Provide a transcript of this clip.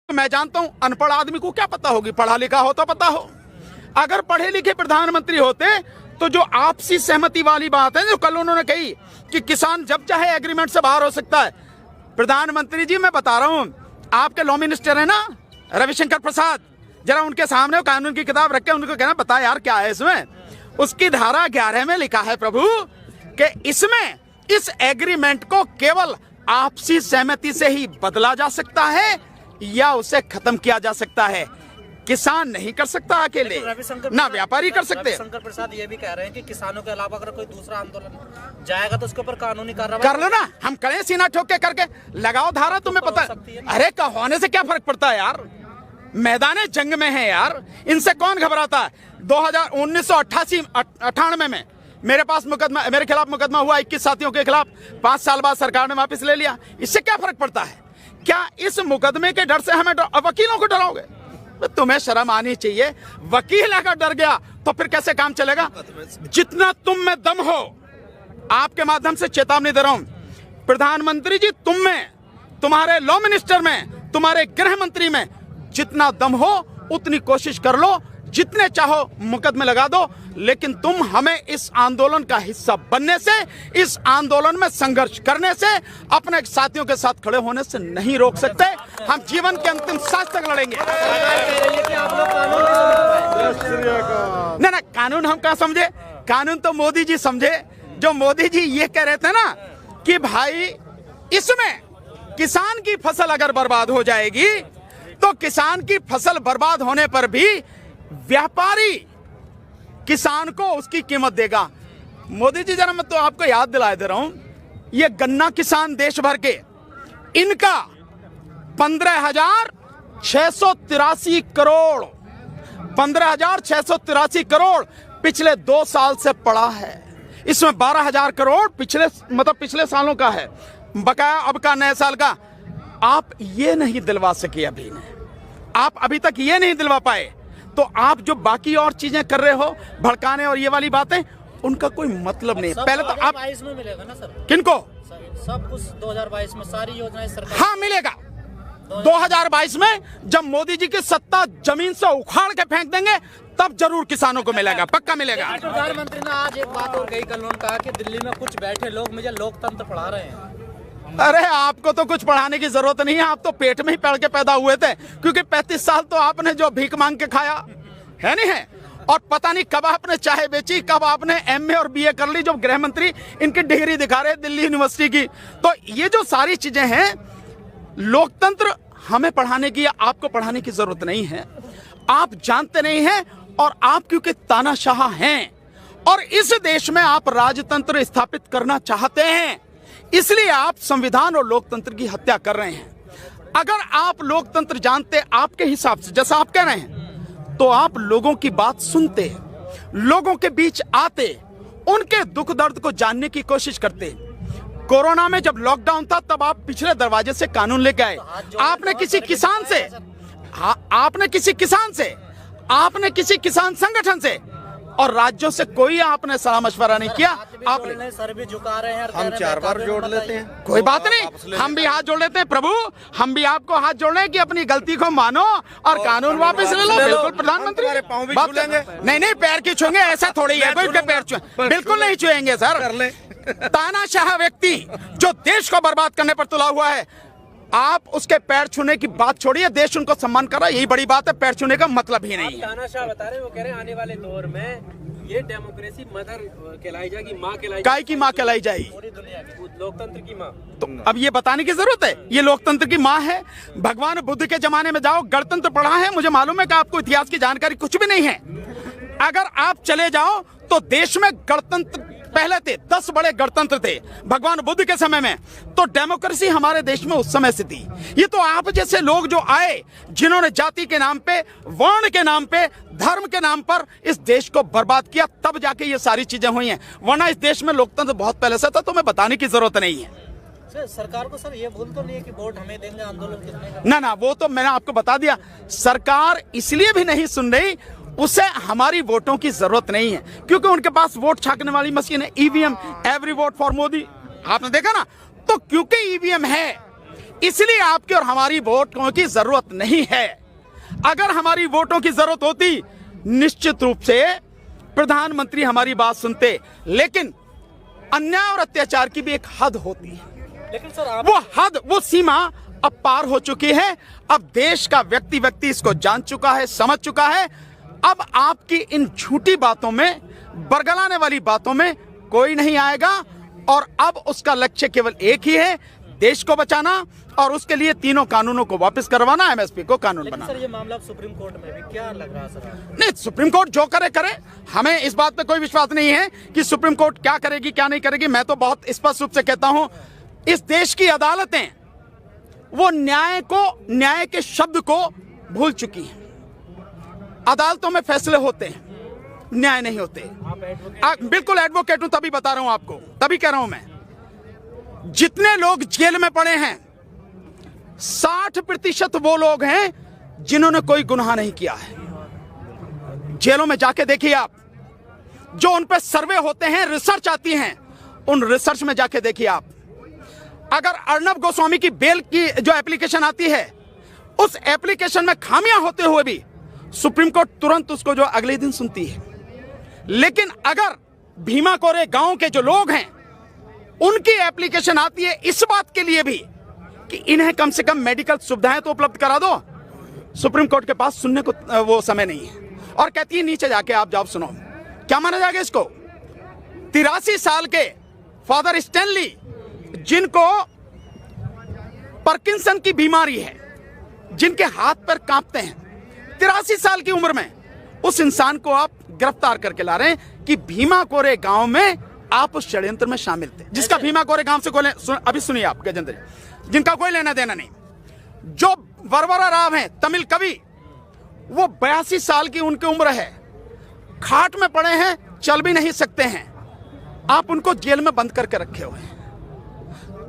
मैं जानता हूं अनपढ़ आदमी को क्या पता होगी, पढ़ा लिखा हो तो पता हो। अगर पढ़े लिखे प्रधानमंत्री होते तो जो आपसी सहमति वाली बात है जो कल उन्होंने कही कि किसान जब चाहे एग्रीमेंट से बाहर हो सकता है। प्रधानमंत्री जी मैं बता रहा हूं, आपके लॉ मिनिस्टर है ना रविशंकर प्रसाद, जरा उनके सामने कानून की किताब रख के उनको कहना बता यार क्या है इसमें। उसकी धारा 11 में लिखा है प्रभु कि इसमें इस एग्रीमेंट को केवल आपसी सहमति से ही बदला जा सकता है या उसे खत्म किया जा सकता है। किसान नहीं कर सकता अकेले, ना व्यापारी कर सकते। रविशंकर प्रसाद ये भी कह रहे हैं कि किसानों के अलावा अगर कोई दूसरा आंदोलन जाएगा तो उसके ऊपर कानूनी कार्रवाई कर लो ना, हम करें सीना ठोक के करके लगाओ धारा, तुम्हें पता है। अरे होने से क्या फर्क पड़ता है यार, मैदान जंग में है यार, इनसे कौन घबराता है। 1998 में मेरे पास मुकदमा, मेरे खिलाफ मुकदमा हुआ 21 साथियों के खिलाफ, 5 साल बाद सरकार ने वापस ले लिया। इससे क्या फर्क पड़ता है? क्या इस मुकदमे के डर से हमें वकीलों को डराओगे? तुम्हें शर्म आनी चाहिए। वकील अगर डर गया तो फिर कैसे काम चलेगा? जितना तुम में दम हो, आपके माध्यम से चेतावनी दे रहा हूं, प्रधानमंत्री जी तुम में, तुम्हारे लॉ मिनिस्टर में, तुम्हारे गृह मंत्री में जितना दम हो उतनी कोशिश कर लो, जितने चाहो मुकदमे लगा दो, लेकिन तुम हमें इस आंदोलन का हिस्सा बनने से, इस आंदोलन में संघर्ष करने से, अपने साथियों के साथ खड़े होने से नहीं रोक सकते। हम जीवन के अंतिम सांस तक लड़ेंगे। ना कानून हम कहाँ समझे, कानून तो मोदी जी समझे। जो मोदी जी ये कह रहे थे ना कि भाई इसमें किसान की फसल अगर बर्बाद हो जाएगी तो किसान की फसल बर्बाद होने पर भी व्यापारी किसान को उसकी कीमत देगा। मोदी जी जरा मैं तो आपको याद दिला दे रहा हूं, ये गन्ना किसान देश भर के, इनका 15,683 करोड़ 15,683 करोड़ पिछले 2 साल से पड़ा है। इसमें 12,000 करोड़ पिछले सालों का है, बकाया अब का नए साल का। आप ये नहीं दिलवा सके अभी ने, आप अभी तक ये नहीं दिलवा पाए, तो आप जो बाकी और चीजें कर रहे हो, भड़काने और ये वाली बातें, उनका कोई मतलब नहीं। पहले तो आप 2022 में मिलेगा ना सर, किनको सब कुछ 2022 में सारी योजनाएं सरकार, हाँ मिलेगा। 2022 में जब मोदी जी की सत्ता जमीन से उखाड़ के फेंक देंगे तब जरूर किसानों को मिलेगा, पक्का मिलेगा। प्रधानमंत्री ने आज एक बात और कही, कल उन्होंने कहा कि दिल्ली में कुछ बैठे लोग मुझे लोकतंत्र पढ़ा रहे हैं। अरे आपको तो कुछ पढ़ाने की जरूरत नहीं है, आप तो पेट में ही पढ़ के पैदा हुए थे, क्योंकि 35 साल तो आपने जो भीख मांग के खाया है नहीं है, और पता नहीं कब आपने चाय बेची, कब आपने एमए और बीए कर ली। जो गृह मंत्री इनकी डिग्री दिखा रहे दिल्ली यूनिवर्सिटी की। तो ये जो सारी चीजें हैं, लोकतंत्र हमें पढ़ाने की या आपको पढ़ाने की जरूरत नहीं है। आप जानते नहीं हैं, और आप क्योंकि तानाशाह हैं और इस देश में आप राजतंत्र स्थापित करना चाहते हैं, इसलिए आप संविधान और लोकतंत्र की हत्या कर रहे हैं। अगर आप लोकतंत्र जानते आपके हिसाब से, जैसा आप कह रहे हैं, तो आप लोगों की बात सुनते, लोगों के बीच आते, उनके दुख दर्द को जानने की कोशिश करते। कोरोना में जब लॉकडाउन था तब आप पिछले दरवाजे से कानून लेके आए। आपने किसी किसान से, आपने किसी किसान संगठन से और राज्यों से कोई आपने सलाह मशवरा नहीं किया। आपने सर भी झुका रहे हैं, हम 4 बार जोड़ लेते हैं, कोई बात नहीं, हम भी हाथ जोड़ लेते हैं प्रभु, हम भी आपको हाथ जोड़ लें कि अपनी गलती को मानो और कानून वापस ले लो। बिल्कुल प्रधानमंत्री, नहीं पैर की छुएंगे, ऐसा थोड़ी है कोई पैर छुए, बिल्कुल नहीं छुएंगे सर। तानाशाह व्यक्ति जो देश को बर्बाद करने पर तुला हुआ है, आप उसके पैर छूने की बात छोड़िए, देश उनको सम्मान कर रहा है, यही बड़ी बात है। पैर छूने का मतलब ही नहीं है। तानाशाह बता रहे, वो कह रहे हैं आने वाले दौर में ये डेमोक्रेसी मदर कहलाई जाएगी, माँ कहलाई, काय की माँ कहलाई जाएगी, पूरी दुनिया की लोकतंत्र की माँ। तो अब ये बताने की जरूरत है, ये लोकतंत्र की माँ है। भगवान बुद्ध के जमाने में जाओ, गणतंत्र पढ़ा है, मुझे मालूम है कि आपको इतिहास की जानकारी कुछ भी नहीं है। अगर आप चले जाओ तो देश में गणतंत्र पहले थे, 10 बड़े गणतंत्र थे भगवान बुद्ध के समय में, तो डेमोक्रेसी हमारे देश में उस समय से थी। ये तो आप जैसे लोग जो आए, जिन्होंने जाति के नाम पे, वर्ण के नाम पे, धर्म के नाम पर इस देश को बर्बाद किया, तब जाके ये सारी चीजें हुई हैं। वरना इस देश में लोकतंत्र बहुत पहले से था, तुम्हें बताने की जरूरत नहीं है। सरकार को सर ये भूल तो नहीं है कि वोट हमें देंगे आंदोलन कितने का? ना वो तो मैंने आपको बता दिया। सरकार इसलिए भी नहीं सुन रही, उसे हमारी वोटों की जरूरत नहीं है, क्योंकि उनके पास वोट छापने वाली मशीन है, EVM, every vote for Modi, आपने देखा ना। तो क्योंकि ईवीएम है, इसलिए आपकी और हमारी वोटों की जरूरत नहीं है। अगर हमारी वोटों की जरूरत होती, निश्चित रूप से प्रधानमंत्री हमारी बात सुनते, लेकिन अन्याय और अत्याचार की भी एक हद होती है। लेकिन सर आप वो हद, वो सीमा अब पार हो चुकी है। अब देश का व्यक्ति इसको जान चुका है, समझ चुका है। अब आपकी इन झूठी बातों में, बरगलाने वाली बातों में कोई नहीं आएगा। और अब उसका लक्ष्य केवल एक ही है, देश को बचाना और उसके लिए तीनों कानूनों को वापस करवाना, एमएसपी को कानून लेकिन बनाना। सर ये मामला अब सुप्रीम कोर्ट में भी क्या लग रहा है सर आपको? नहीं, सुप्रीम कोर्ट जो करे करे, हमें इस बात पे कोई विश्वास नहीं है कि सुप्रीम कोर्ट क्या करेगी क्या नहीं करेगी। मैं तो बहुत स्पष्ट रूप से कहता हूं, इस देश की अदालतें वो न्याय के शब्द को भूल चुकी हैं। अदालतों में फैसले होते हैं, न्याय नहीं होते। आप एडवोकेट बिल्कुल एडवोकेट हूं, तभी बता रहा हूं आपको, तभी कह रहा हूं मैं। जितने लोग जेल में पड़े हैं, 60% वो लोग हैं जिन्होंने कोई गुनाह नहीं किया है। जेलों में जाके देखिए आप, जो उन पे सर्वे होते हैं, रिसर्च आती हैं, उन रिसर्च में जाके देखिए आप। अगर अर्नब गोस्वामी की बेल की जो एप्लीकेशन आती है, उस एप्लीकेशन में खामियां होते हुए भी सुप्रीम कोर्ट तुरंत उसको जो अगले दिन सुनती है। लेकिन अगर भीमा कोरे गांव के जो लोग हैं, उनकी एप्लीकेशन आती है इस बात के लिए भी कि इन्हें कम से कम मेडिकल सुविधाएं तो उपलब्ध करा दो, सुप्रीम कोर्ट के पास सुनने को वो समय नहीं है। और कहती है नीचे जाके आप जाओ सुनो। क्या माना जाएगा इसको? 83 साल के फादर स्टैनली, जिनको पार्किंसन की बीमारी है, जिनके हाथ पैर कांपते हैं, 83 साल की उम्र में उस इंसान को आप गिरफ्तार करके ला रहे हैं कि भीमा कोरे गांव में आप उस षड्यंत्र में शामिल थे, जिसका भीमा कोरे गांव से कोई अभी सुनिए आप गजेंद्र, जिनका कोई लेना देना नहीं। जो वरवरा राव हैं, तमिल कवि, वो 82 साल की उनकी उम्र है, खाट में पड़े हैं, चल भी नहीं सकते हैं। आप उनको जेल में बंद करके रखे हुए हैं।